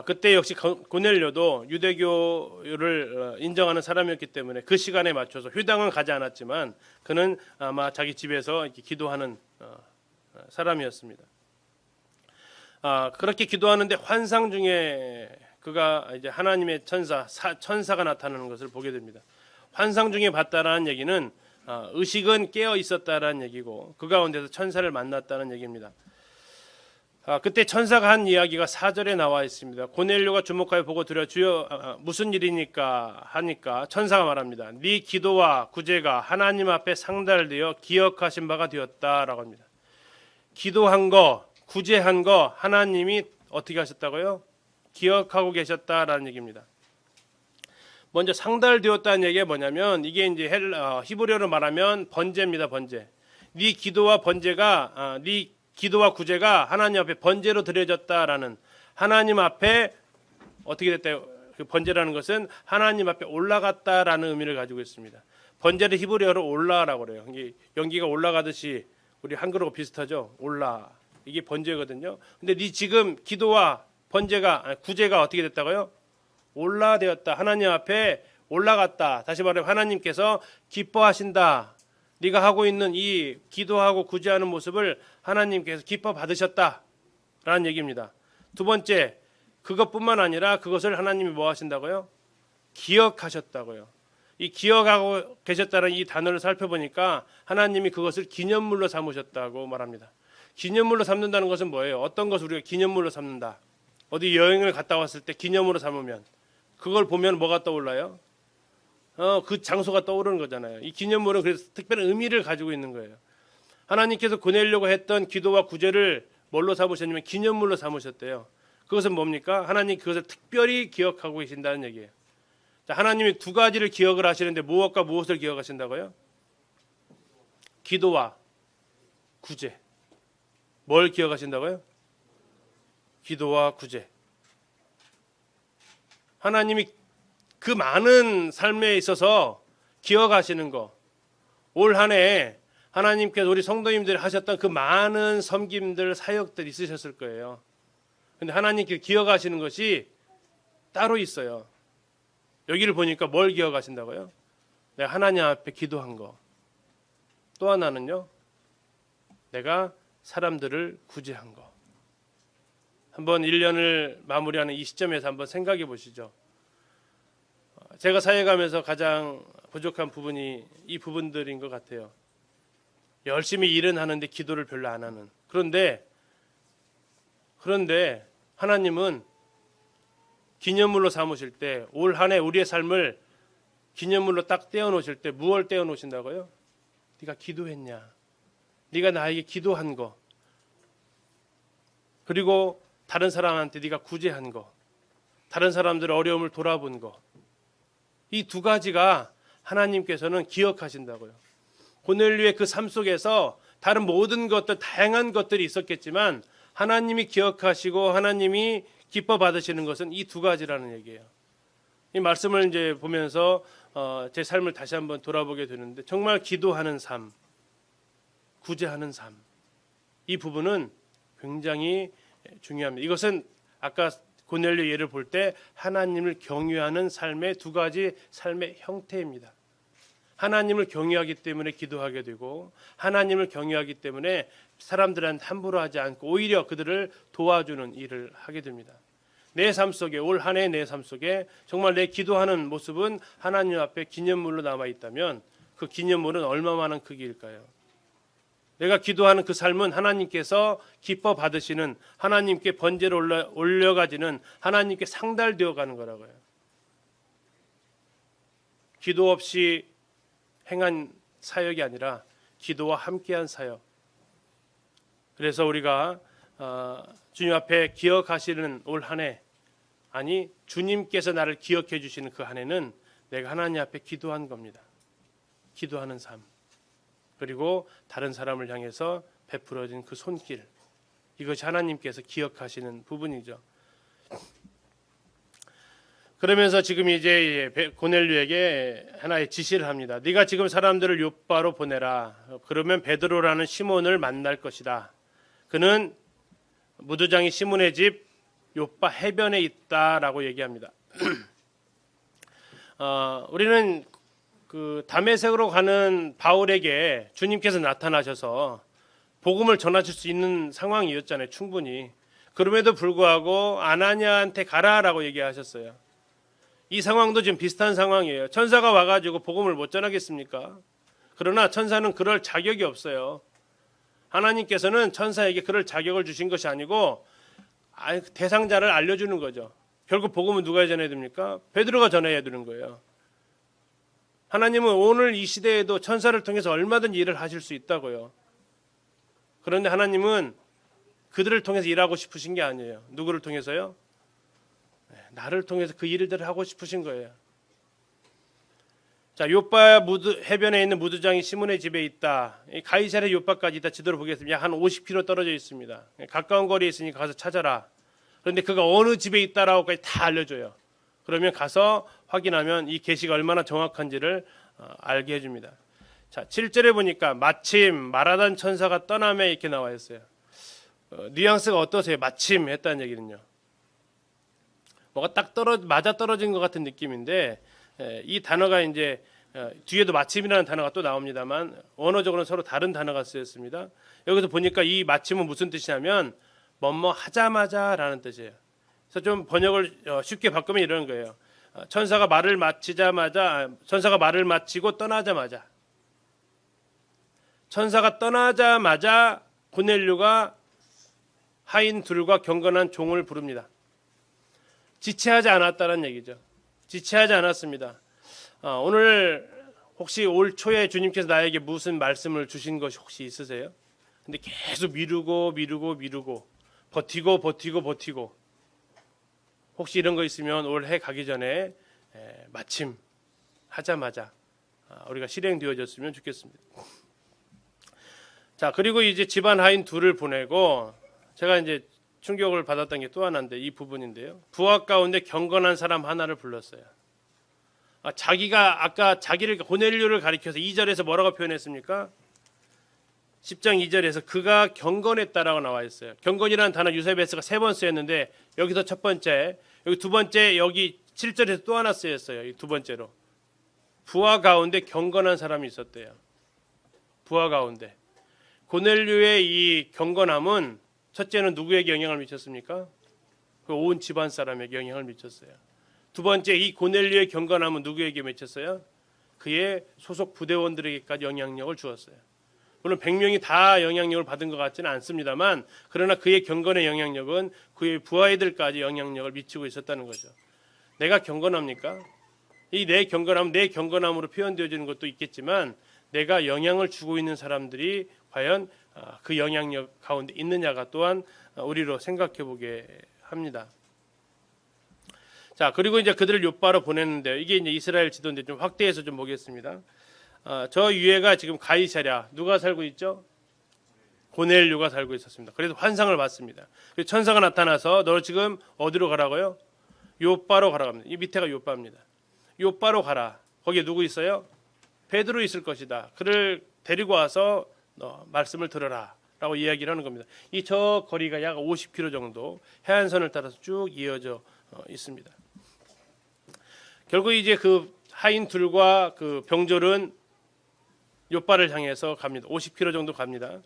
[SPEAKER 1] 그때 역시 고넬료도 유대교를 인정하는 사람이었기 때문에 그 시간에 맞춰서 회당은 가지 않았지만 그는 아마 자기 집에서 이렇게 기도하는 사람이었습니다. 그렇게 기도하는데 환상 중에 그가 이제 하나님의 천사가 나타나는 것을 보게 됩니다. 환상 중에 봤다라는 얘기는 의식은 깨어 있었다라는 얘기고 그 가운데서 천사를 만났다는 얘기입니다. 그때 천사가 한 이야기가 4절에 나와 있습니다. 고넬료가 주목하여 보고 들여 주여 무슨 일이니까 하니까 천사가 말합니다. 네 기도와 구제가 하나님 앞에 상달되어 기억하신 바가 되었다라고 합니다. 기도한 거, 구제한 거 하나님이 어떻게 하셨다고요? 기억하고 계셨다라는 얘기입니다. 먼저 상달되었다는 얘기가 뭐냐면 이게 이제 히브리어로 말하면 번제입니다. 번제. 네 기도와 번제가 네 기도와 구제가 하나님 앞에 번제로 드려졌다라는 하나님 앞에 어떻게 됐다? 그 번제라는 것은 하나님 앞에 올라갔다라는 의미를 가지고 있습니다. 번제를 히브리어로 올라라고 그래요. 연기가 올라가듯이 우리 한글하고 비슷하죠. 올라. 이게 번제거든요. 근데 네 지금 기도와 번제가 구제가 어떻게 됐다고요? 올라되었다. 하나님 앞에 올라갔다. 다시 말하면 하나님께서 기뻐하신다. 네가 하고 있는 이 기도하고 구제하는 모습을 하나님께서 기뻐 받으셨다라는 얘기입니다. 두 번째, 그것뿐만 아니라 그것을 하나님이 뭐 하신다고요? 기억하셨다고요. 이 기억하고 계셨다는 이 단어를 살펴보니까 하나님이 그것을 기념물로 삼으셨다고 말합니다. 기념물로 삼는다는 것은 뭐예요? 어떤 것을 우리가 기념물로 삼는다. 어디 여행을 갔다 왔을 때 기념으로 삼으면 그걸 보면 뭐가 떠올라요? 그 장소가 떠오르는 거잖아요. 이 기념물은 그래서 특별한 의미를 가지고 있는 거예요. 하나님께서 보내려고 했던 기도와 구제를 뭘로 삼으셨냐면 기념물로 삼으셨대요. 그것은 뭡니까? 하나님 그것을 특별히 기억하고 계신다는 얘기예요. 자, 하나님이 두 가지를 기억을 하시는데 무엇과 무엇을 기억하신다고요? 기도와 구제. 뭘 기억하신다고요? 기도와 구제. 하나님이 그 많은 삶에 있어서 기억하시는 거. 올 한 해 하나님께서 우리 성도님들이 하셨던 그 많은 섬김들, 사역들 있으셨을 거예요. 근데 하나님께서 기억하시는 것이 따로 있어요. 여기를 보니까 뭘 기억하신다고요? 내가 하나님 앞에 기도한 거. 또 하나는요. 내가 사람들을 구제한 거. 한번 1년을 마무리하는 이 시점에서 한번 생각해 보시죠. 제가 사역하면서 가장 부족한 부분이 이 부분들인 것 같아요. 열심히 일은 하는데 기도를 별로 안 하는. 그런데 하나님은 기념물로 삼으실 때 올 한 해 우리의 삶을 기념물로 딱 떼어놓으실 때 무엇을 떼어놓으신다고요? 네가 기도했냐? 네가 나에게 기도한 거. 그리고 다른 사람한테 네가 구제한 거. 다른 사람들의 어려움을 돌아본 거. 이 두 가지가 하나님께서는 기억하신다고요. 고넬료의 그 삶 속에서 다른 모든 것들, 다양한 것들이 있었겠지만 하나님이 기억하시고 하나님이 기뻐 받으시는 것은 이 두 가지라는 얘기예요. 이 말씀을 이제 보면서 제 삶을 다시 한번 돌아보게 되는데 정말 기도하는 삶, 구제하는 삶. 이 부분은 굉장히 중요합니다. 이것은 아까 고넬료 예를 볼 때 하나님을 경외하는 삶의 두 가지 삶의 형태입니다. 하나님을 경외하기 때문에 기도하게 되고 하나님을 경외하기 때문에 사람들한테 함부로 하지 않고 오히려 그들을 도와주는 일을 하게 됩니다. 내 삶 속에 올 한 해 내 삶 속에 정말 내 기도하는 모습은 하나님 앞에 기념물로 남아 있다면 그 기념물은 얼마만한 크기일까요? 내가 기도하는 그 삶은 하나님께서 기뻐 받으시는 하나님께 번제를 올려가지는 하나님께 상달되어 가는 거라고요. 기도 없이 행한 사역이 아니라 기도와 함께한 사역. 그래서 우리가 주님 앞에 기억하시는 올 한 해, 아니 주님께서 나를 기억해 주시는 그 한 해는 내가 하나님 앞에 기도한 겁니다. 기도하는 삶. 그리고 다른 사람을 향해서 베풀어진 그 손길. 이것이 하나님께서 기억하시는 부분이죠. 그러면서 지금 이제 고넬료에게 하나의 지시를 합니다. 네가 지금 사람들을 욥바로 보내라. 그러면 베드로라는 시몬을 만날 것이다. 그는 무두장이 시몬의 집 욥바 해변에 있다라고 얘기합니다. 우리는 그 다메섹으로 가는 바울에게 주님께서 나타나셔서 복음을 전하실 수 있는 상황이었잖아요. 충분히. 그럼에도 불구하고 아나니아한테 가라라고 얘기하셨어요. 이 상황도 지금 비슷한 상황이에요. 천사가 와가지고 복음을 못 전하겠습니까? 그러나 천사는 그럴 자격이 없어요. 하나님께서는 천사에게 그럴 자격을 주신 것이 아니고 대상자를 알려주는 거죠. 결국 복음은 누가 전해야 됩니까? 베드로가 전해야 되는 거예요. 하나님은 오늘 이 시대에도 천사를 통해서 얼마든지 일을 하실 수 있다고요. 그런데 하나님은 그들을 통해서 일하고 싶으신 게 아니에요. 누구를 통해서요? 나를 통해서 그 일들을 하고 싶으신 거예요. 자, 욥바 해변에 있는 무두장이 시몬의 집에 있다. 가이사랴 욥바까지 있다. 지도로 보겠습니다. 약 한 50km 떨어져 있습니다. 가까운 거리에 있으니까 가서 찾아라. 그런데 그가 어느 집에 있다라고까지 다 알려줘요. 그러면 가서 확인하면 이 계시가 얼마나 정확한지를 알게 해줍니다. 자, 7절에 보니까 마침 말하던 천사가 떠나매 이렇게 나와 있어요. 뉘앙스가 어떠세요? 마침 했다는 얘기는요. 뭐가 딱 맞아 떨어진 것 같은 느낌인데 이 단어가 이제 뒤에도 마침이라는 단어가 또 나옵니다만 언어적으로는 서로 다른 단어가 쓰였습니다. 여기서 보니까 이 마침은 무슨 뜻이냐면 뭐뭐 하자마자라는 뜻이에요. 그래서 좀 번역을 쉽게 바꾸면 이런 거예요. 천사가 말을 마치고 떠나자마자 천사가 떠나자마자 고넬료가 하인 둘과 경건한 종을 부릅니다. 지체하지 않았다는 얘기죠. 지체하지 않았습니다. 오늘 혹시 올 초에 주님께서 나에게 무슨 말씀을 주신 것이 혹시 있으세요? 근데 계속 미루고 버티고 혹시 이런 거 있으면 올 해 가기 전에 마침 하자마자 우리가 실행되어졌으면 좋겠습니다. 자, 그리고 이제 집안 하인 둘을 보내고 제가 이제 충격을 받았던 게 또 하나인데 이 부분인데요. 부하 가운데 경건한 사람 하나를 불렀어요. 자기가 아까 자기를 고넬료를 가리켜서 2절에서 뭐라고 표현했습니까? 10장 2절에서 그가 경건했다라고 나와 있어요. 경건이라는 단어 유세베스가 3번 쓰였는데 여기서 첫 번째, 여기 두 번째, 여기 7절에서 또 하나 쓰였어요. 두 번째로 부하 가운데 경건한 사람이 있었대요. 부하 가운데 고넬료의 이 경건함은 첫째는 누구에게 영향을 미쳤습니까? 그 온 집안 사람에게 영향을 미쳤어요. 두 번째, 이 고넬료의 경건함은 누구에게 미쳤어요? 그의 소속 부대원들에게까지 영향력을 주었어요. 물론 100명이 다 영향력을 받은 것 같지는 않습니다만 그러나 그의 경건의 영향력은 그의 부하들까지 영향력을 미치고 있었다는 거죠. 내가 경건합니까? 이 내 경건함은 내 경건함으로 표현되어지는 것도 있겠지만 내가 영향을 주고 있는 사람들이 과연 그 영향력 가운데 있느냐가 또한 우리로 생각해 보게 합니다. 자, 그리고 이제 그들을 욥바로 보냈는데 이게 이제 이스라엘 지도인데 좀 확대해서 좀 보겠습니다. 저 위에가 지금 가이사랴 누가 살고 있죠? 고넬료가 살고 있었습니다. 그래서 환상을 봤습니다. 그래서 천사가 나타나서 너 지금 어디로 가라고요? 욥바로 가라고 합니다. 이 밑에가 욥바입니다. 욥바로 가라. 거기에 누구 있어요? 베드로 있을 것이다. 그를 데리고 와서 너 말씀을 들어라라고 이야기를 하는 겁니다. 이 저 거리가 약 50km 정도 해안선을 따라서 쭉 이어져 있습니다. 결국 이제 그 하인 둘과 그 병졸은 욥바를 향해서 갑니다. 50km 정도 갑니다.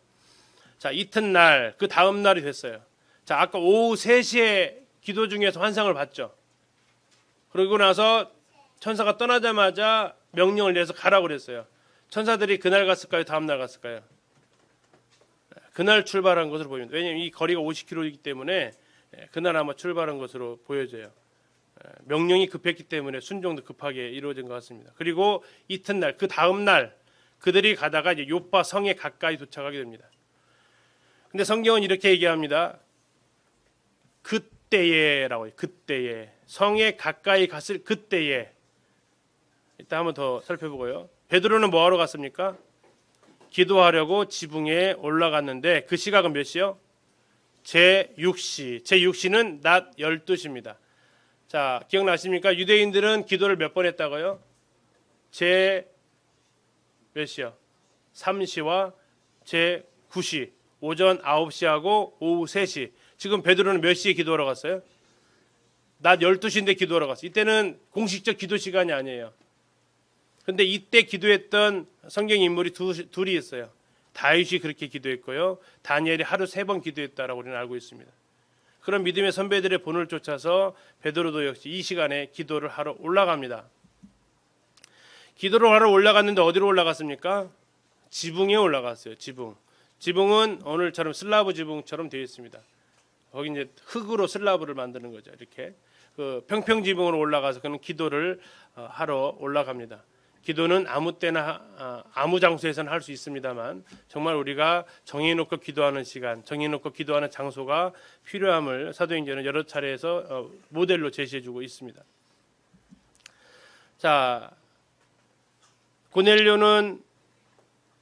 [SPEAKER 1] 자, 이튿날 그 다음 날이 됐어요. 자, 아까 오후 3시에 기도 중에서 환상을 봤죠. 그러고 나서 천사가 떠나자마자 명령을 내서 가라고 그랬어요. 천사들이 그날 갔을까요? 다음 날 갔을까요? 그날 출발한 것으로 보입니다. 왜냐하면 이 거리가 50km이기 때문에 그날 아마 출발한 것으로 보여져요. 명령이 급했기 때문에 순종도 급하게 이루어진 것 같습니다. 그리고 이튿날 그 다음 날 그들이 가다가 이제 욥바 성에 가까이 도착하게 됩니다. 근데 성경은 이렇게 얘기합니다. 그때에라고 해요. 그때에 성에 가까이 갔을 그때에. 이따 한번 더 살펴보고요. 베드로는 뭐 하러 갔습니까? 기도하려고 지붕에 올라갔는데 그 시각은 몇 시요? 제6시. 제6시는 낮 12시입니다. 자, 기억나십니까? 유대인들은 기도를 몇 번 했다고요? 몇 시요? 3시와 제9시. 오전 9시하고 오후 3시. 지금 베드로는 몇 시에 기도하러 갔어요? 낮 12시인데 기도하러 갔어요. 이때는 공식적 기도 시간이 아니에요. 근데 이때 기도했던 성경 인물이 둘이 있어요. 다윗이 그렇게 기도했고요. 다니엘이 하루 3번 기도했다라고 우리는 알고 있습니다. 그런 믿음의 선배들의 본을 쫓아서 베드로도 역시 이 시간에 기도를 하러 올라갑니다. 기도를 하러 올라갔는데 어디로 올라갔습니까? 지붕에 올라갔어요. 지붕은 오늘처럼 슬라브 지붕처럼 되어 있습니다. 거기 이제 흙으로 슬라브를 만드는 거죠. 이렇게 그 평평 지붕으로 올라가서 그는 기도를 하러 올라갑니다. 기도는 아무 때나 아무 장소에서는 할 수 있습니다만 정말 우리가 정해놓고 기도하는 시간, 정해놓고 기도하는 장소가 필요함을 사도행전은 여러 차례에서 모델로 제시해주고 있습니다. 자, 고넬료는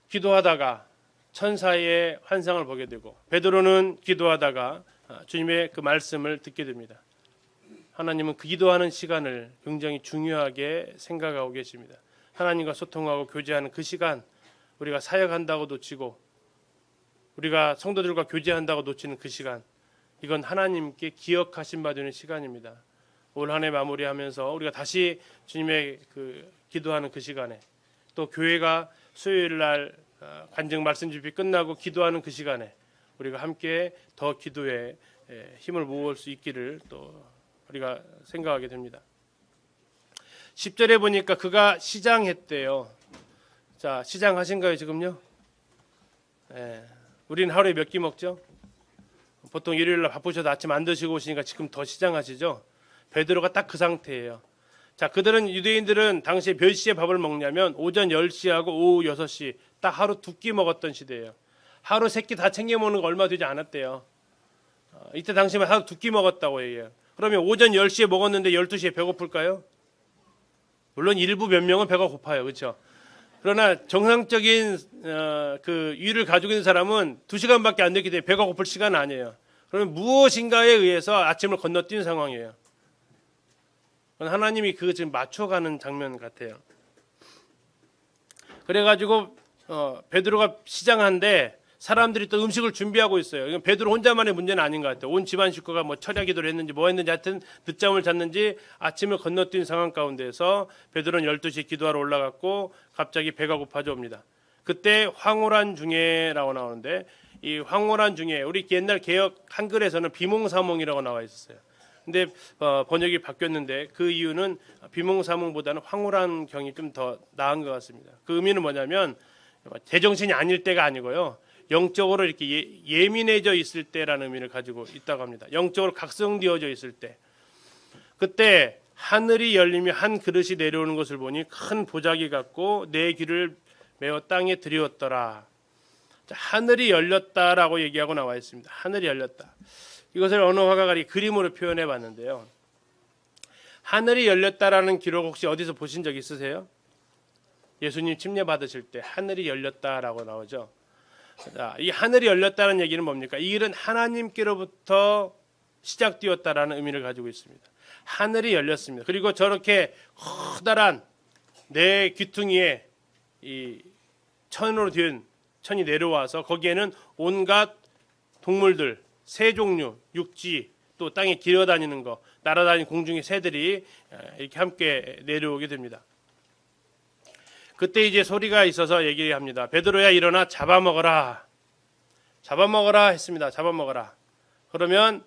[SPEAKER 1] 기도하다가 천사의 환상을 보게 되고 베드로는 기도하다가 주님의 그 말씀을 듣게 됩니다. 하나님은 그 기도하는 시간을 굉장히 중요하게 생각하고 계십니다. 하나님과 소통하고 교제하는 그 시간, 우리가 사역한다고 놓치고 우리가 성도들과 교제한다고 놓치는 그 시간, 이건 하나님께 기억하신 바 되는 시간입니다. 올 한 해 마무리하면서 우리가 다시 주님의 그 기도하는 그 시간에, 또 교회가 수요일 날 간증 말씀 집이 끝나고 기도하는 그 시간에 우리가 함께 더 기도에 힘을 모을 수 있기를 또 우리가 생각하게 됩니다. 10절에 보니까 그가 시장했대요. 자, 시장하신가요 지금요? 우리는 하루에 몇 끼 먹죠? 보통 일요일 날 바쁘셔서 아침 안 드시고 오시니까 지금 더 시장하시죠? 베드로가 딱 그 상태예요. 자, 그들은 유대인들은 당시에 몇 시에 밥을 먹냐면 오전 10시하고 오후 6시 딱 하루 2끼 먹었던 시대예요. 하루 3끼 다 챙겨 먹는 거 얼마 되지 않았대요. 이때 당시면 하루 2끼 먹었다고 얘기해요. 그러면 오전 10시에 먹었는데 12시에 배고플까요? 물론 일부 몇 명은 배가 고파요. 그렇죠? 그러나 정상적인 그 위를 가지고 있는 사람은 2시간밖에 안 됐기 때문에 배가 고플 시간은 아니에요. 그러면 무엇인가에 의해서 아침을 건너뛴 상황이에요. 하나님이 그 지금 맞춰가는 장면 같아요. 그래가지고 베드로가 시장한데 사람들이 또 음식을 준비하고 있어요. 이건 베드로 혼자만의 문제는 아닌 것 같아요. 온 집안 식구가 뭐 철야 기도를 했는지 뭐 했는지 하여튼 늦잠을 잤는지 아침을 건너뛴 상황 가운데서 베드로는 12시에 기도하러 올라갔고 갑자기 배가 고파져옵니다. 그때 황홀한 중에라고 나오는데 이 황홀한 중에 우리 옛날 개역 한글에서는 비몽사몽이라고 나와 있었어요. 근데 번역이 바뀌었는데 그 이유는 비몽사몽보다는 황홀한 경이 좀 더 나은 것 같습니다. 그 의미는 뭐냐면 제정신이 아닐 때가 아니고요. 영적으로 이렇게 예민해져 있을 때라는 의미를 가지고 있다고 합니다. 영적으로 각성되어져 있을 때. 그때 하늘이 열리며 한 그릇이 내려오는 것을 보니 큰 보자기 같고 내 귀를 메어 땅에 들이었더라. 자, 하늘이 열렸다라고 얘기하고 나와 있습니다. 하늘이 열렸다. 이것을 어느 화가가 그림으로 표현해 봤는데요. 하늘이 열렸다라는 기록 혹시 어디서 보신 적 있으세요? 예수님 침례 받으실 때 하늘이 열렸다라고 나오죠. 자, 이 하늘이 열렸다는 얘기는 뭡니까? 이 일은 하나님께로부터 시작되었다라는 의미를 가지고 있습니다. 하늘이 열렸습니다. 그리고 저렇게 커다란 내 귀퉁이에 이 천으로 된 천이 내려와서 거기에는 온갖 동물들, 새 종류, 육지, 또 땅에 기어다니는 거, 날아다니는 공중의 새들이 이렇게 함께 내려오게 됩니다. 그때 이제 소리가 있어서 얘기합니다. 베드로야 일어나 잡아먹어라. 잡아먹어라 했습니다. 잡아먹어라. 그러면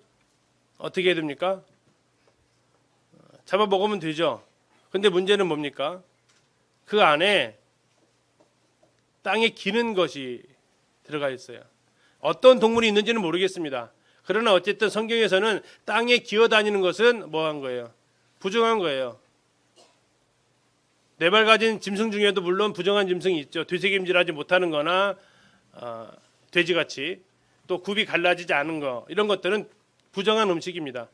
[SPEAKER 1] 어떻게 됩니까? 잡아먹으면 되죠. 근데 문제는 뭡니까? 그 안에 땅에 기는 것이 들어가 있어요. 어떤 동물이 있는지는 모르겠습니다. 그러나 어쨌든 성경에서는 땅에 기어다니는 것은 뭐한 거예요? 부정한 거예요. 네 발 가진 짐승 중에도 물론 부정한 짐승이 있죠. 되새김질하지 못하는 거나 돼지같이 또 굽이 갈라지지 않은 거, 이런 것들은 부정한 음식입니다.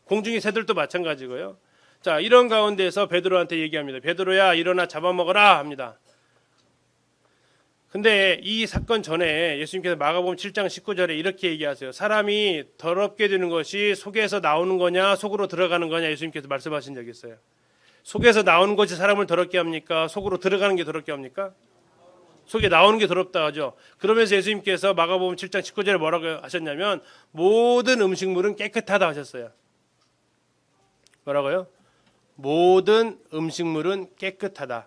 [SPEAKER 1] 공중의 새들도 마찬가지고요. 자, 이런 가운데서 베드로한테 얘기합니다. 베드로야 일어나 잡아먹어라 합니다. 근데 이 사건 전에 예수님께서 마가복음 7장 19절에 이렇게 얘기하세요. 사람이 더럽게 되는 것이 속에서 나오는 거냐 속으로 들어가는 거냐 예수님께서 말씀하신 적이 있어요. 속에서 나오는 것이 사람을 더럽게 합니까? 속으로 들어가는 게 더럽게 합니까? 속에 나오는 게 더럽다 하죠. 그러면서 예수님께서 마가복음 7장 19절에 뭐라고 하셨냐면 모든 음식물은 깨끗하다 하셨어요. 뭐라고요? 모든 음식물은 깨끗하다.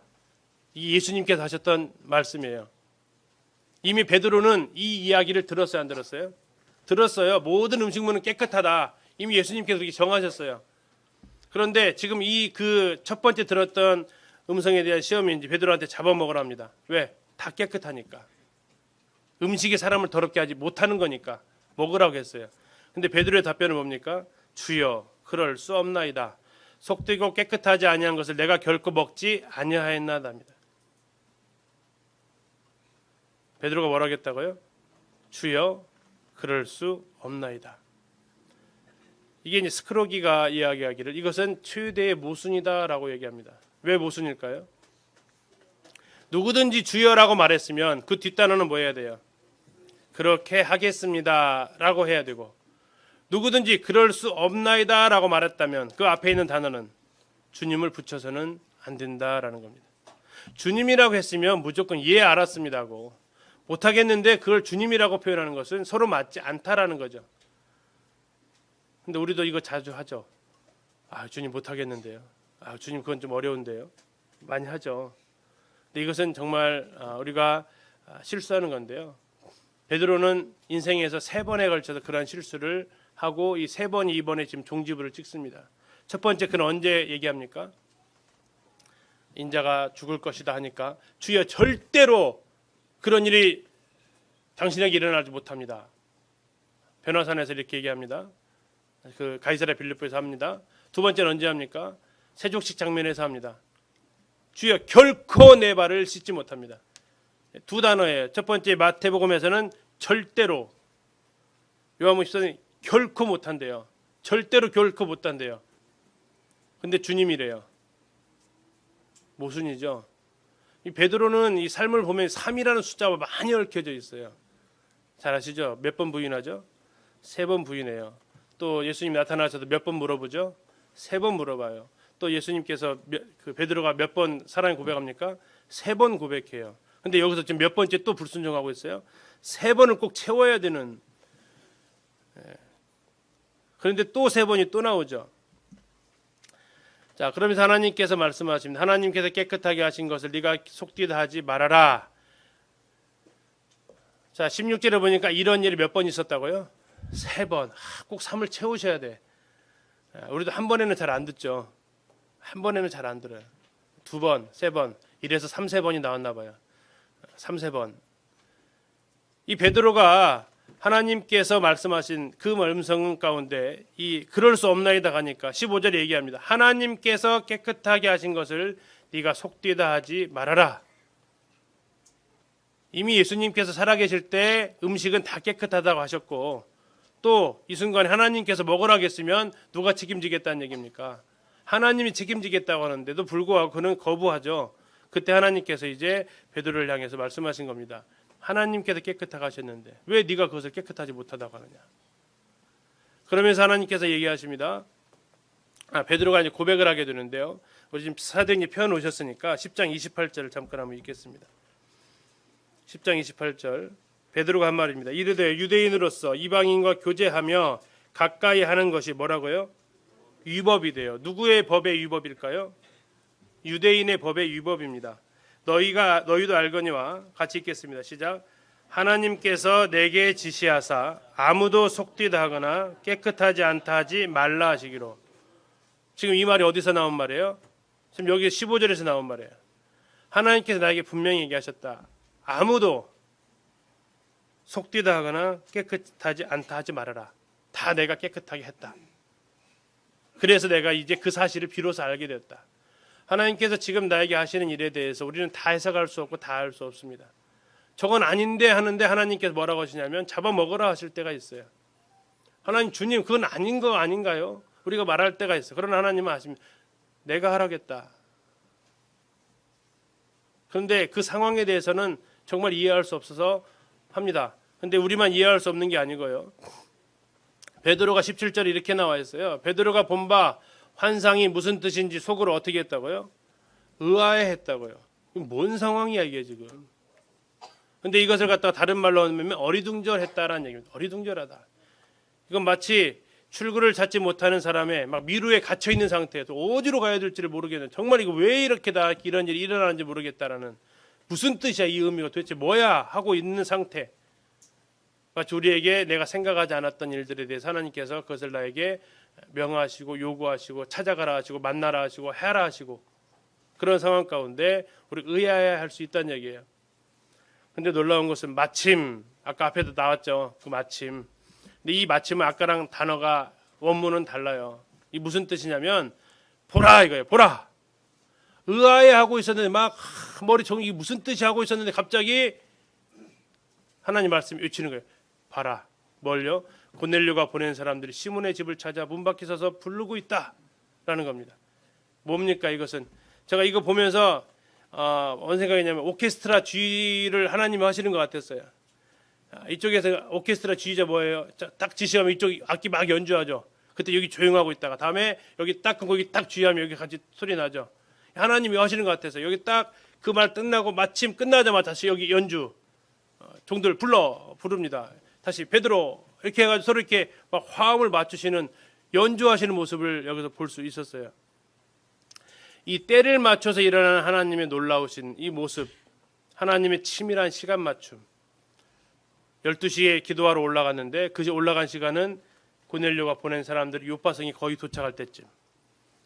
[SPEAKER 1] 이 예수님께서 하셨던 말씀이에요. 이미 베드로는 이 이야기를 들었어요, 안 들었어요? 들었어요. 모든 음식물은 깨끗하다. 이미 예수님께서 그렇게 정하셨어요. 그런데 지금 이 그 첫 번째 들었던 음성에 대한 시험이 이제 베드로한테 잡아먹으라 합니다. 왜? 다 깨끗하니까. 음식이 사람을 더럽게 하지 못하는 거니까 먹으라고 했어요. 근데 베드로의 답변은 뭡니까? 주여, 그럴 수 없나이다. 속되고 깨끗하지 아니한 것을 내가 결코 먹지 아니하였나이다. 베드로가 뭐라고 했다고요? 주여, 그럴 수 없나이다. 이게 이제 스크로기가 이야기하기를 이것은 최대의 모순이다라고 얘기합니다. 왜 모순일까요? 누구든지 주여라고 말했으면 그 뒷단어는 뭐 해야 돼요? 그렇게 하겠습니다라고 해야 되고, 누구든지 그럴 수 없나이다라고 말했다면 그 앞에 있는 단어는 주님을 붙여서는 안 된다라는 겁니다. 주님이라고 했으면 무조건 예 알았습니다고, 못하겠는데 그걸 주님이라고 표현하는 것은 서로 맞지 않다라는 거죠. 근데 우리도 이거 자주 하죠. 아, 주님 못하겠는데요. 아, 주님 그건 좀 어려운데요. 많이 하죠. 근데 이것은 정말 우리가 실수하는 건데요. 베드로는 인생에서 3번에 걸쳐서 그러한 실수를 하고 이 3번, 2번에 지금 종지부를 찍습니다. 첫 번째, 그는 언제 얘기합니까? 인자가 죽을 것이다 하니까 주여 절대로 그런 일이 당신에게 일어나지 못합니다. 변화산에서 이렇게 얘기합니다. 그 가이사랴 빌립보에서 합니다. 두 번째는 언제 합니까? 세족식 장면에서 합니다. 주여 결코 내 발을 씻지 못합니다. 두 단어예요. 첫 번째 마태복음에서는 절대로, 요한복음 14는 결코 못한대요. 절대로 결코 못한대요. 근데 주님이래요. 모순이죠. 이 베드로는 이 삶을 보면 3이라는 숫자와 많이 얽혀져 있어요. 잘 아시죠? 몇 번 부인하죠? 3번 부인해요. 또 예수님 나타나셔도 몇 번 물어보죠? 3번 물어봐요. 또 예수님께서 그 베드로가 몇 번 사랑의 고백합니까? 3번 고백해요. 근데 여기서 지금 몇 번째 또 불순종하고 있어요? 3번을 꼭 채워야 되는. 그런데 또 3번이 또 나오죠. 자, 그러면서 하나님께서 말씀하십니다. 하나님께서 깨끗하게 하신 것을 네가 속되다 하지 말아라. 자, 16절에 보니까 이런 일이 몇 번 있었다고요? 3번. 꼭 3을 채우셔야 돼. 우리도 한 번에는 잘 안 듣죠. 한 번에는 잘 안 들어요. 2번, 3번. 이래서 3, 4번이 나왔나 봐요. 3, 4번. 이 베드로가 하나님께서 말씀하신 그 음성 가운데 이 그럴 수 없나이다 하니까 15절에 얘기합니다. 하나님께서 깨끗하게 하신 것을 네가 속되다 하지 말아라. 이미 예수님께서 살아계실 때 음식은 다 깨끗하다고 하셨고, 또 이 순간에 하나님께서 먹으라고 했으면 누가 책임지겠다는 얘기입니까? 하나님이 책임지겠다고 하는데도 불구하고 그는 거부하죠. 그때 하나님께서 이제 베드로를 향해서 말씀하신 겁니다. 하나님께서 깨끗하게 하셨는데 왜 네가 그것을 깨끗하지 못하다고 하느냐. 그러면서 하나님께서 얘기하십니다. 베드로가 이제 고백을 하게 되는데요. 우리 지금 사도행전 펴놓으셨으니까 10장 28절을 잠깐 한번 읽겠습니다. 10장 28절 베드로가 한 말입니다. 이르되 유대인으로서 이방인과 교제하며 가까이 하는 것이 뭐라고요? 위법이 돼요. 누구의 법의 위법일까요? 유대인의 법의 위법입니다. 너희도 알거니와 같이 읽겠습니다. 시작. 하나님께서 내게 지시하사 아무도 속되다 하거나 깨끗하지 않다 하지 말라 하시기로. 지금 이 말이 어디서 나온 말이에요? 지금 여기 15절에서 나온 말이에요. 하나님께서 나에게 분명히 얘기하셨다. 아무도 속되다 하거나 깨끗하지 않다 하지 말아라. 다 내가 깨끗하게 했다. 그래서 내가 이제 그 사실을 비로소 알게 되었다. 하나님께서 지금 나에게 하시는 일에 대해서 우리는 다 해석할 수 없고 다 알 수 없습니다. 저건 아닌데 하는데 하나님께서 뭐라고 하시냐면 잡아먹으라 하실 때가 있어요. 하나님 주님 그건 아닌 거 아닌가요? 우리가 말할 때가 있어요. 그러나 하나님은 하십니다. 내가 하라겠다. 그런데 그 상황에 대해서는 정말 이해할 수 없어서 합니다. 근데 우리만 이해할 수 없는 게 아니고요. 베드로가 17절에 이렇게 나와 있어요. 베드로가 본 바 환상이 무슨 뜻인지 속으로 어떻게 했다고요? 의아해했다고요. 뭔 상황이야 이게 지금. 근데 이것을 갖다가 다른 말로 하면 어리둥절했다라는 얘기입니다. 어리둥절하다. 이건 마치 출구를 찾지 못하는 사람의 막 미루에 갇혀 있는 상태에서 어디로 가야 될지를 모르겠는, 정말 이거 왜 이렇게 다 이런 일이 일어나는지 모르겠다라는, 무슨 뜻이야 이 의미가 도대체 뭐야 하고 있는 상태. 마치 우리에게 내가 생각하지 않았던 일들에 대해서 하나님께서 그것을 나에게 명하시고 요구하시고 찾아가라 하시고 만나라 하시고 해라 하시고, 그런 상황 가운데 우리 의아해할 수 있다는 얘기예요. 근데 놀라운 것은 마침, 아까 앞에도 나왔죠. 그 마침. 근데 이 마침은 아까랑 단어가 원문은 달라요. 이 무슨 뜻이냐면 보라 이거예요. 보라. 의아해하고 있었는데 막 머리 정리 이게 무슨 뜻이 하고 있었는데 갑자기 하나님 말씀이 외치는 거예요. 봐라. 뭘요? 고넬료가 보낸 사람들이 시몬의 집을 찾아 문 밖에 서서 부르고 있다라는 겁니다. 뭡니까 이것은? 제가 이거 보면서 어느 생각이냐면 오케스트라 주의를 하나님이 하시는 것 같았어요. 이쪽에서 오케스트라 주의자 뭐예요? 딱 지시하면 이쪽 악기 막 연주하죠. 그때 여기 조용하고 있다가 다음에 여기 딱 거기 딱 주의하면 여기 같이 소리 나죠. 하나님이 하시는 것 같아서 여기 딱 그 말 끝나고 마침 끝나자마자 다시 여기 연주 종들 부릅니다. 다시 베드로 이렇게 해가지고 서로 이렇게 막 화음을 맞추시는 연주하시는 모습을 여기서 볼 수 있었어요. 이 때를 맞춰서 일어나는 하나님의 놀라우신 이 모습, 하나님의 치밀한 시간 맞춤. 12시에 기도하러 올라갔는데 그 올라간 시간은 고넬료가 보낸 사람들이 요파성이 거의 도착할 때쯤.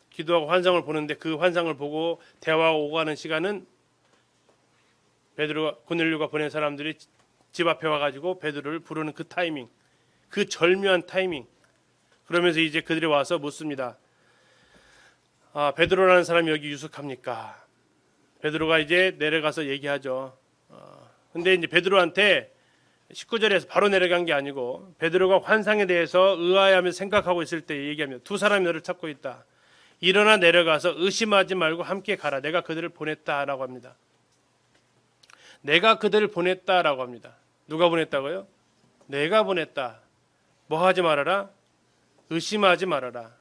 [SPEAKER 1] 기도하고 환상을 보는데 그 환상을 보고 대화하고 오가는 시간은 고넬료가 보낸 사람들이 집 앞에 와가지고 베드로를 부르는 그 타이밍, 그 절묘한 타이밍. 그러면서 이제 그들이 와서 묻습니다. 베드로라는 사람이 여기 유숙합니까? 베드로가 이제 내려가서 얘기하죠. 근데 이제 베드로한테 19절에서 바로 내려간 게 아니고 베드로가 환상에 대해서 의아해하면서 생각하고 있을 때 얘기합니다. 두 사람이 너를 찾고 있다. 일어나 내려가서 의심하지 말고 함께 가라. 내가 그들을 보냈다라고 합니다. 내가 그들을 보냈다라고 합니다. 누가 보냈다고요? 내가 보냈다. 뭐 하지 말아라? 의심하지 말아라.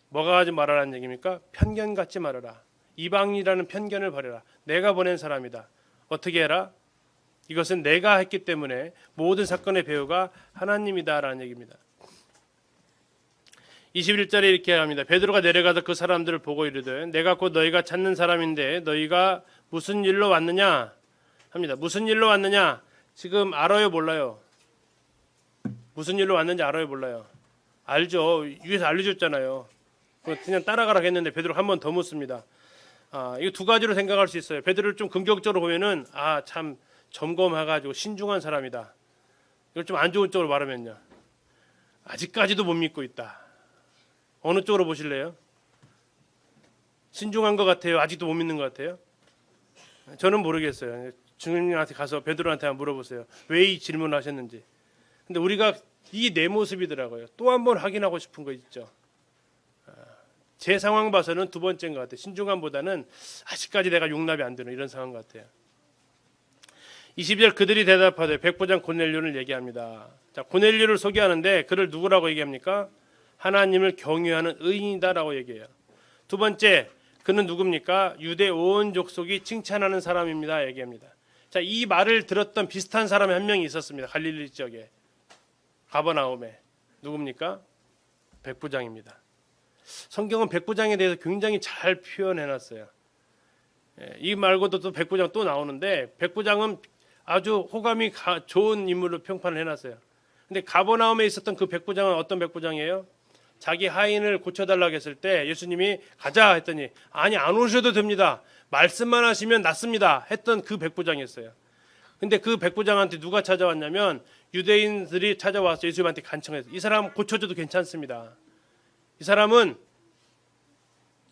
[SPEAKER 1] 뭐가 하지 말아라는 얘기입니까? 편견 갖지 말아라. 이방이라는 편견을 버려라. 내가 보낸 사람이다. 어떻게 해라? 이것은 내가 했기 때문에 모든 사건의 배우가 하나님이다라는 얘기입니다. 21절에 이렇게 합니다. 베드로가 내려가서 그 사람들을 보고 이르되 내가 곧 너희가 찾는 사람인데 너희가 무슨 일로 왔느냐 합니다. 무슨 일로 왔느냐? 지금 알아요 몰라요? 무슨 일로 왔는지 알아요 몰라요? 알죠. 위에서 알려줬잖아요. 그냥 따라가라고 했는데 베드로가 한 번 더 묻습니다. 이거 두 가지로 생각할 수 있어요. 베드로를 좀 긍정적으로 보면은 참 점검해가지고 신중한 사람이다. 이걸 좀 안 좋은 쪽으로 말하면요. 아직까지도 못 믿고 있다. 어느 쪽으로 보실래요? 신중한 것 같아요? 아직도 못 믿는 것 같아요? 저는 모르겠어요. 주님한테 가서 베드로한테 한번 물어보세요. 왜 이 질문을 하셨는지. 근데 우리가 이 내 모습이더라고요. 또 한 번 확인하고 싶은 거 있죠. 제 상황 봐서는 두 번째인 것 같아요. 신중함보다는 아직까지 내가 용납이 안 되는 이런 상황 같아요. 20절 그들이 대답하되 백부장 고넬료를 얘기합니다. 자, 고넬료를 소개하는데 그를 누구라고 얘기합니까? 하나님을 경외하는 의인이다라고 얘기해요. 두 번째, 그는 누굽니까? 유대 온 족속이 칭찬하는 사람입니다. 얘기합니다. 자, 이 말을 들었던 비슷한 사람이 한 명이 있었습니다. 갈릴리 지역에 가버나움에. 누굽니까? 백부장입니다. 성경은 백부장에 대해서 굉장히 잘 표현해놨어요. 이 말고도 또 백부장 또 나오는데 백부장은 아주 호감이 좋은 인물로 평판을 해놨어요. 근데 가버나움에 있었던 그 백부장은 어떤 백부장이에요? 자기 하인을 고쳐달라고 했을 때 예수님이 가자 했더니 아니 안 오셔도 됩니다. 말씀만 하시면 낫습니다. 했던 그 백부장이었어요. 근데 그 백부장한테 누가 찾아왔냐면 유대인들이 찾아와서 예수님한테 간청해서 이 사람 고쳐줘도 괜찮습니다. 이 사람은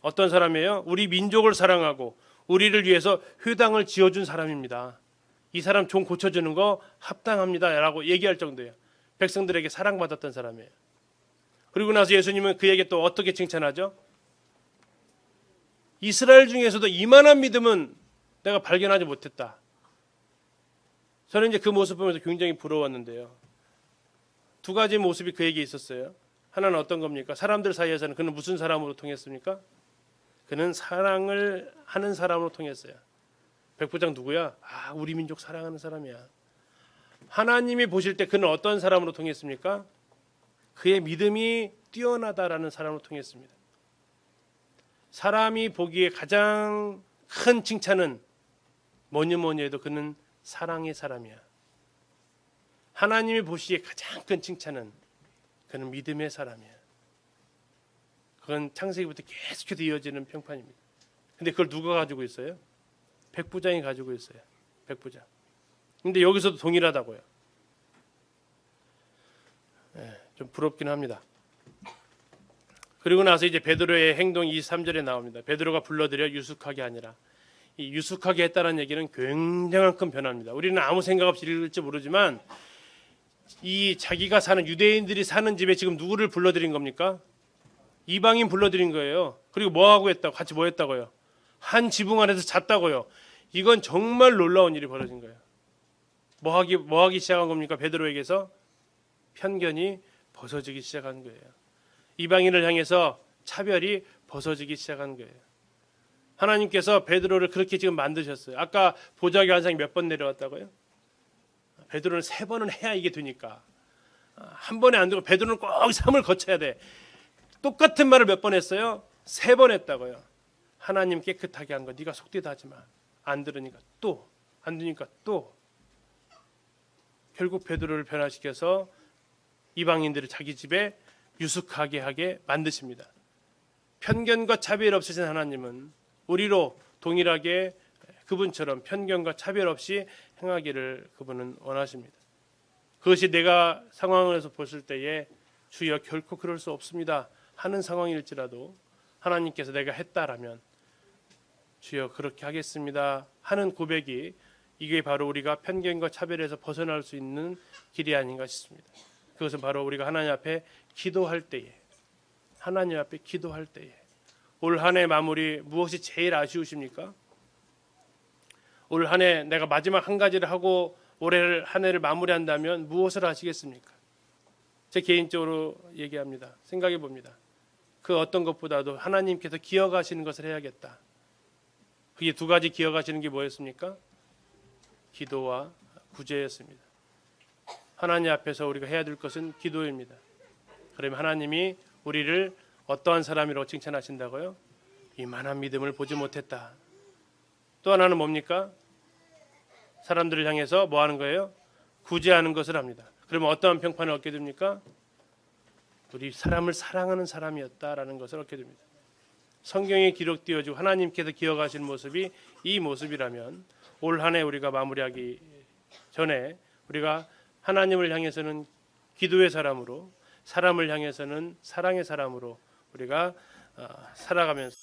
[SPEAKER 1] 어떤 사람이에요? 우리 민족을 사랑하고 우리를 위해서 회당을 지어준 사람입니다. 이 사람 좀 고쳐주는 거 합당합니다 라고 얘기할 정도예요. 백성들에게 사랑받았던 사람이에요. 그리고 나서 예수님은 그에게 또 어떻게 칭찬하죠? 이스라엘 중에서도 이만한 믿음은 내가 발견하지 못했다. 저는 이제 그 모습 보면서 굉장히 부러웠는데요. 두 가지 모습이 그에게 있었어요. 하나는 어떤 겁니까? 사람들 사이에서는 그는 무슨 사람으로 통했습니까? 그는 사랑을 하는 사람으로 통했어요. 백부장 누구야? 아, 우리 민족 사랑하는 사람이야. 하나님이 보실 때 그는 어떤 사람으로 통했습니까? 그의 믿음이 뛰어나다라는 사람으로 통했습니다. 사람이 보기에 가장 큰 칭찬은 뭐니 해도 그는 사랑의 사람이야. 하나님이 보시기에 가장 큰 칭찬은 그는 믿음의 사람이야. 그건 창세기부터 계속해서 이어지는 평판입니다. 근데 그걸 누가 가지고 있어요? 백부장이 가지고 있어요. 백부장. 근데 여기서도 동일하다고요. 좀 부럽긴 합니다. 그리고 나서 이제 베드로의 행동 23절에 나옵니다. 베드로가 불러들여 유숙하게 하니라. 이 유숙하게 했다는 얘기는 굉장한 큰 변화입니다. 우리는 아무 생각 없이 읽을지 모르지만 이 자기가 사는 유대인들이 사는 집에 지금 누구를 불러들인 겁니까? 이방인 불러들인 거예요. 그리고 뭐 하고 했다고? 같이 뭐 했다고요? 한 지붕 안에서 잤다고요. 이건 정말 놀라운 일이 벌어진 거예요. 뭐 하기 시작한 겁니까? 베드로에게서 편견이 벗어지기 시작한 거예요. 이방인을 향해서 차별이 벗어지기 시작한 거예요. 하나님께서 베드로를 그렇게 지금 만드셨어요. 아까 보자기 환상이 몇 번 내려왔다고요? 베드로는 3번은 해야 이게 되니까. 한 번에 안 되고 베드로는 꼭 3을 거쳐야 돼. 똑같은 말을 몇 번 했어요? 3번 했다고요. 하나님 깨끗하게 한 거 네가 속되다 하지 마. 안 들으니까 또, 안 되니까 또. 결국 베드로를 변화시켜서 이방인들을 자기 집에 유숙하게 하게 만드십니다. 편견과 차별 없으신 하나님은 우리로 동일하게 그분처럼 편견과 차별 없이 행하기를 그분은 원하십니다. 그것이 내가 상황에서 보실 때에 주여 결코 그럴 수 없습니다 하는 상황일지라도 하나님께서 내가 했다라면 주여 그렇게 하겠습니다 하는 고백이 이게 바로 우리가 편견과 차별에서 벗어날 수 있는 길이 아닌가 싶습니다. 그것은 바로 우리가 하나님 앞에 기도할 때에 올 한 해 마무리 무엇이 제일 아쉬우십니까? 올 한 해 내가 마지막 한 가지를 하고 올해 한 해를 마무리한다면 무엇을 하시겠습니까? 제 개인적으로 얘기합니다. 생각해 봅니다. 그 어떤 것보다도 하나님께서 기억하시는 것을 해야겠다. 그게 두 가지 기억하시는 게 뭐였습니까? 기도와 구제였습니다. 하나님 앞에서 우리가 해야 될 것은 기도입니다. 그러면 하나님이 우리를 어떠한 사람이라고 칭찬하신다고요? 이만한 믿음을 보지 못했다. 또 하나는 뭡니까? 사람들을 향해서 뭐 하는 거예요? 구제하는 것을 합니다. 그러면 어떠한 평판을 얻게 됩니까? 우리 사람을 사랑하는 사람이었다라는 것을 얻게 됩니다. 성경에 기록되어지고 하나님께서 기억하시는 모습이 이 모습이라면 올 한 해 우리가 마무리하기 전에 우리가 하나님을 향해서는 기도의 사람으로, 사람을 향해서는 사랑의 사람으로 우리가 살아가면서